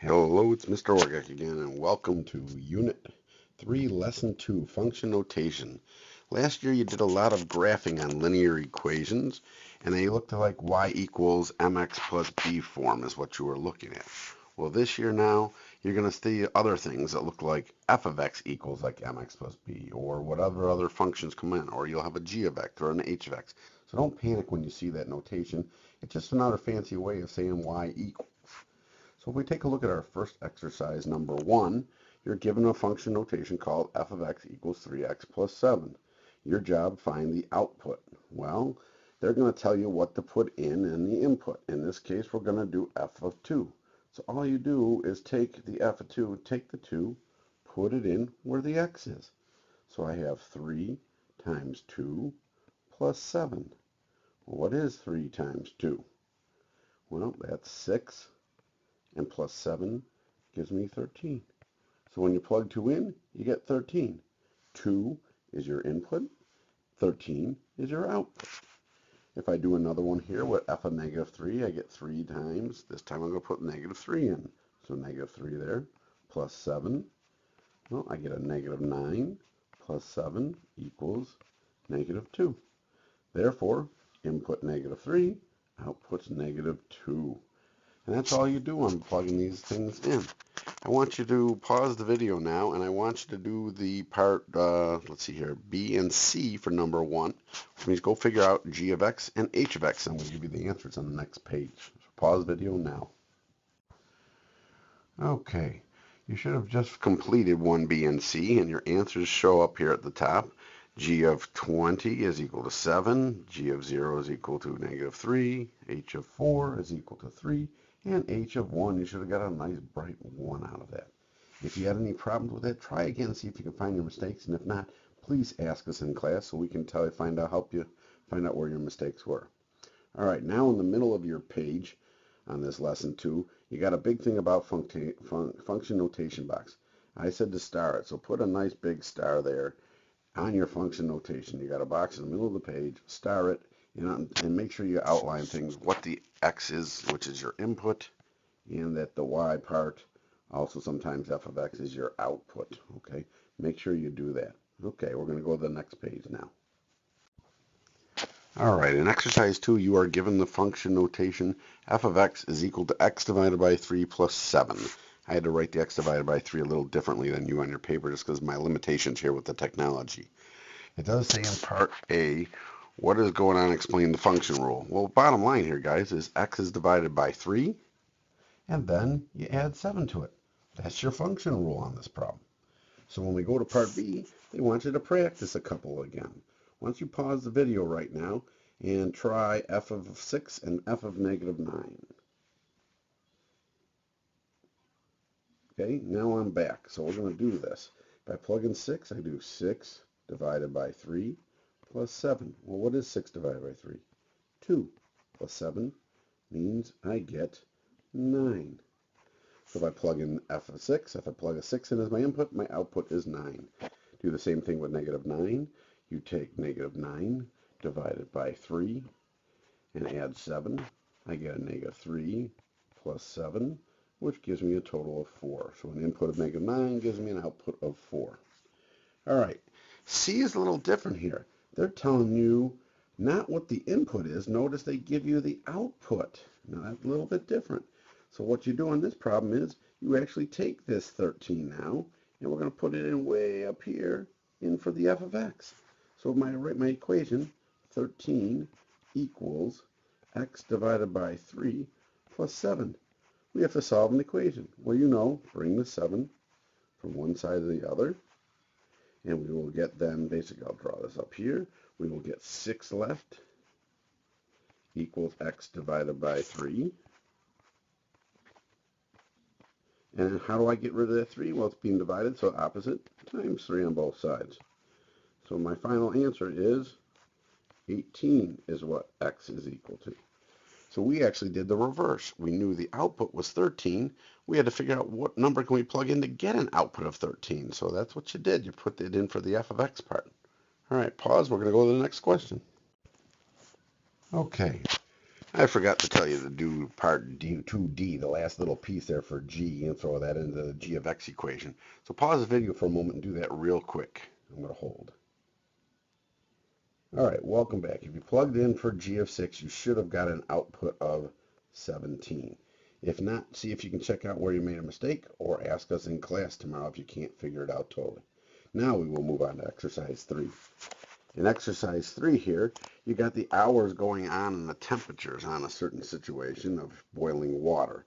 Hello, it's Mr. Orgek again, and welcome to Unit 3, Lesson 2, Function Notation. Last year you did a lot of graphing on linear equations, and they looked like y equals mx plus b form is what you were looking at. Well, this year now, you're going to see other things that look like f of x equals like mx plus b, or whatever other functions come in, or you'll have a g of x or an h of x. So don't panic when you see that notation. It's just another fancy way of saying y equals. So if we take a look at our first exercise, number 1, you're given a function notation called f of x equals 3x plus 7. Your job, find the output. Well, they're going to tell you what to put in the input. In this case, we're going to do f of 2. So all you do is take the f of 2, take the 2, put it in where the x is. So I have 3 times 2 plus 7. Well, what is 3 times 2? Well, that's 6. And plus 7 gives me 13. So when you plug 2 in, you get 13. 2 is your input, 13 is your output. If I do another one here with f of negative 3, I get 3 times. This time I'm going to put negative 3 in. So negative 3 there, plus 7. Well, I get a negative 9 plus 7 equals negative 2. Therefore, input negative 3, output's negative 2. And that's all you do on plugging these things in. I want you to pause the video now, and I want you to do the part, let's see here, B and C for number 1, which means go figure out G of X and H of X, and we'll give you the answers on the next page. So pause the video now. Okay, you should have just completed 1B and C, and your answers show up here at the top. G of 20 is equal to 7, G of 0 is equal to negative 3, H of 4 is equal to 3, and H of 1, you should have got a nice bright 1 out of that. If you had any problems with that, try again and see if you can find your mistakes, and if not, please ask us in class so we can help you find out where your mistakes were. All right, now in the middle of your page on this lesson 2, you got a big thing about function notation box. I said to star it, so put a nice big star there on your function notation. You got a box in the middle of the page, star it, and make sure you outline things, what the x is, which is your input, and that the y part, also sometimes f of x is your output, okay? Make sure you do that. Okay, we're going to go to the next page now. All right, in exercise 2, you are given the function notation f of x is equal to x divided by 3 plus 7. I had to write the x divided by 3 a little differently than you on your paper just because of my limitations here with the technology. It does say in part A, what is going on, explain the function rule. Well, bottom line here, guys, is x is divided by 3, and then you add 7 to it. That's your function rule on this problem. So when we go to part B, they want you to practice a couple again. Why don't you pause the video right now and try f of 6 and f of negative 9. Okay, now I'm back. So we're going to do this. If I plug in 6, I do 6 divided by 3 plus 7. Well, what is 6 divided by 3? 2 plus 7 means I get 9. So if I plug in f of 6, if I plug a 6 in as my input, my output is 9. Do the same thing with negative 9. You take negative 9 divided by 3 and add 7. I get a negative 3 plus 7, which gives me a total of 4. So an input of negative 9 gives me an output of 4. All right, C is a little different here. They're telling you not what the input is. Notice they give you the output. Now that's a little bit different. So what you do on this problem is you actually take this 13 now, and we're going to put it in way up here in for the f of x. So I write my equation, 13 equals x divided by 3 plus 7. We have to solve an equation. Well, bring the 7 from one side to the other, and we will get then, basically I'll draw this up here, we will get 6 left equals x divided by 3. And how do I get rid of that 3? Well, it's being divided, so opposite times 3 on both sides. So my final answer is 18 is what x is equal to. So we actually did the reverse. We knew the output was 13. We had to figure out what number can we plug in to get an output of 13. So that's what you did. You put it in for the f of x part. All right, pause. We're going to go to the next question. Okay. I forgot to tell you to do part D, 2D, the last little piece there for G, and throw that into the G of X equation. So pause the video for a moment and do that real quick. I'm going to hold. All right, welcome back. If you plugged in for G of 6, you should have got an output of 17. If not, see if you can check out where you made a mistake, or ask us in class tomorrow if you can't figure it out totally. Now we will move on to exercise 3. In exercise 3 here, you got the hours going on and the temperatures on a certain situation of boiling water.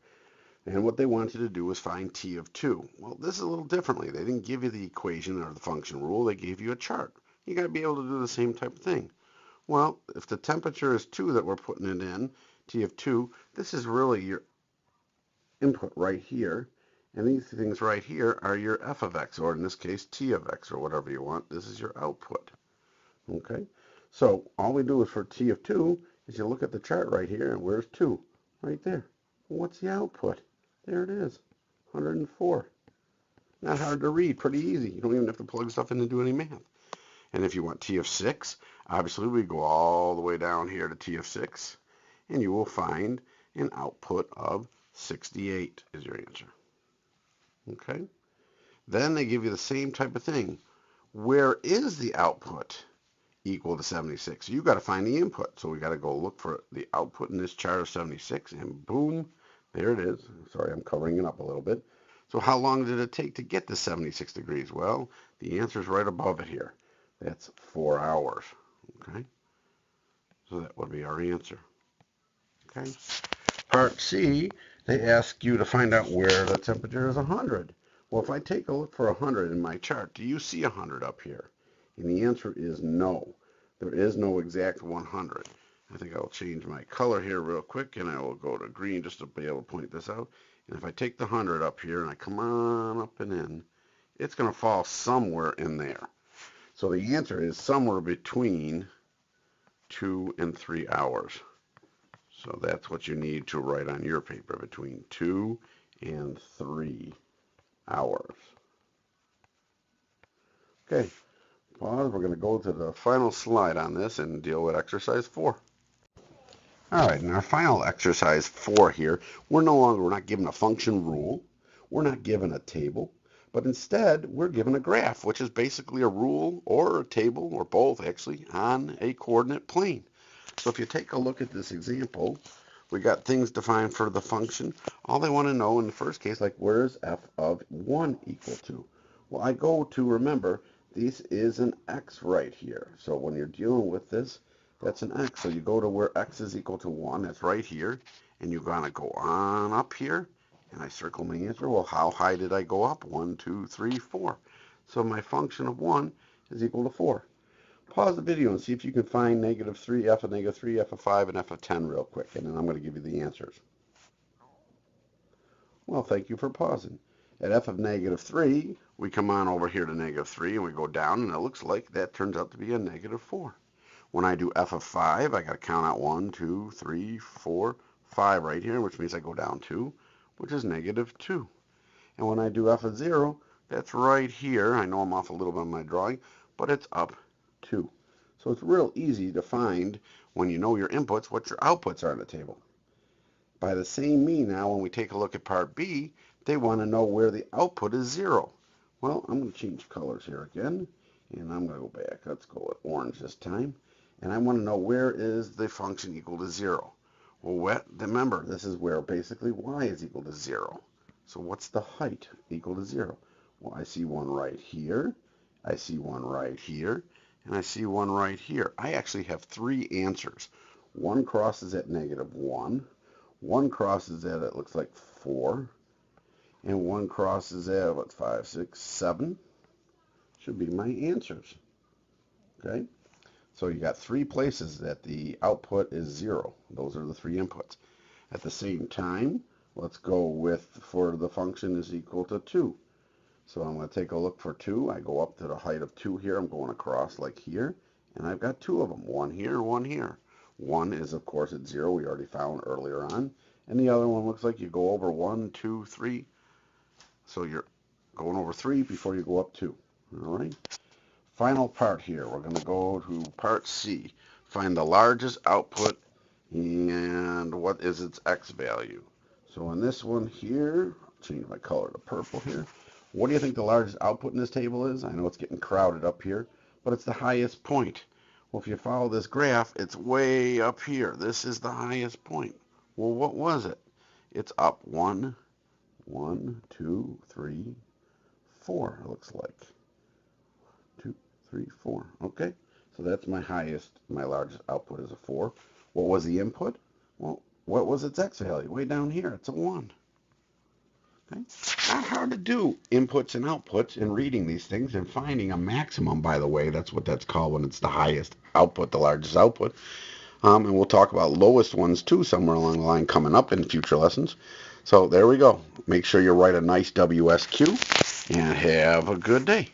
And what they want you to do is find T of 2. Well, this is a little differently. They didn't give you the equation or the function rule. They gave you a chart. You got to be able to do the same type of thing. Well, if the temperature is 2 that we're putting it in, T of 2, this is really your input right here. And these things right here are your f of x, or in this case, T of x, or whatever you want. This is your output. Okay? So all we do is for T of 2 is you look at the chart right here, and where's 2? Right there. Well, what's the output? There it is, 104. Not hard to read, pretty easy. You don't even have to plug stuff in to do any math. And if you want T of 6, obviously we go all the way down here to T of 6, and you will find an output of 68 is your answer. Okay? Then they give you the same type of thing. Where is the output equal to 76? You got to find the input. So we got to go look for the output in this chart of 76, and boom, there it is. Sorry, I'm covering it up a little bit. So how long did it take to get to 76 degrees? Well, the answer is right above it here. That's 4 hours. Okay? So that would be our answer. Okay? Part C, they ask you to find out where the temperature is 100. Well, if I take a look for 100 in my chart, do you see 100 up here? And the answer is no. There is no exact 100. I think I'll change my color here real quick, and I will go to green just to be able to point this out. And if I take the 100 up here and I come on up and in, it's going to fall somewhere in there. So the answer is somewhere between 2 and 3 hours. So that's what you need to write on your paper, between 2 and 3 hours. Okay, pause. We're going to go to the final slide on this and deal with exercise 4. All right, in our final exercise 4 here, we're not given a function rule, we're not given a table, but instead we're given a graph, which is basically a rule or a table, or both actually, on a coordinate plane. So if you take a look at this example, we got things defined for the function. All they want to know in the first case, like where is f of 1 equal to? Well, I go to, remember, this is an x right here. So when you're dealing with this, that's an x. So you go to where x is equal to 1, that's right here, and you're going to go on up here, and I circle my answer. Well, how high did I go up? 1, 2, 3, 4. So my function of 1 is equal to 4. Pause the video and see if you can find -3, f of -3, f of 5, and f of 10 real quick, and then I'm going to give you the answers. Well, thank you for pausing. At f of -3, we come on over here to -3, and we go down, and it looks like that turns out to be a -4. When I do f of 5, I got to count out 1, 2, 3, 4, 5 right here, which means I go down 2, which is -2. And when I do f of 0, that's right here. I know I'm off a little bit on my drawing, but it's up 2. So it's real easy to find, when you know your inputs, what your outputs are in the table. By the same mean now, when we take a look at part B, they want to know where the output is 0. Well, I'm going to change colors here again, and I'm going to go back. Let's go with orange this time. And I want to know where is the function equal to 0. Well, remember, this is where basically y is equal to 0. So what's the height equal to 0? Well, I see one right here, I see one right here, and I see one right here. I actually have 3 answers. One crosses at -1, one crosses at, it looks like 4, and one crosses at, what, 5, 6, 7? Should be my answers. Okay? So you got 3 places that the output is 0. Those are the 3 inputs. At the same time, let's go with, for the function is equal to 2. So I'm going to take a look for 2. I go up to the height of 2 here. I'm going across like here. And I've got 2 of them. One here, one here. One is, of course, at 0. We already found earlier on. And the other one looks like you go over 1, 2, 3. So you're going over 3 before you go up 2. All right. Final part here. We're going to go to part C. Find the largest output And what is its X value? So in this one here, change my color to purple here. What do you think the largest output in this table is? I know it's getting crowded up here, but it's the highest point. Well, if you follow this graph, it's way up here. This is the highest point. Well, what was it? It's up 1, 2, 3, 4, it looks like. 2, 3, 4. Okay, so that's my highest, my largest output is a 4. What was the input? Well, what was its X value? Way down here, it's a 1. Okay? Not hard to do inputs and outputs and reading these things and finding a maximum, by the way. That's what that's called when it's the highest output, the largest output. And we'll talk about lowest ones too somewhere along the line coming up in future lessons. So there we go. Make sure you write a nice WSQ and have a good day.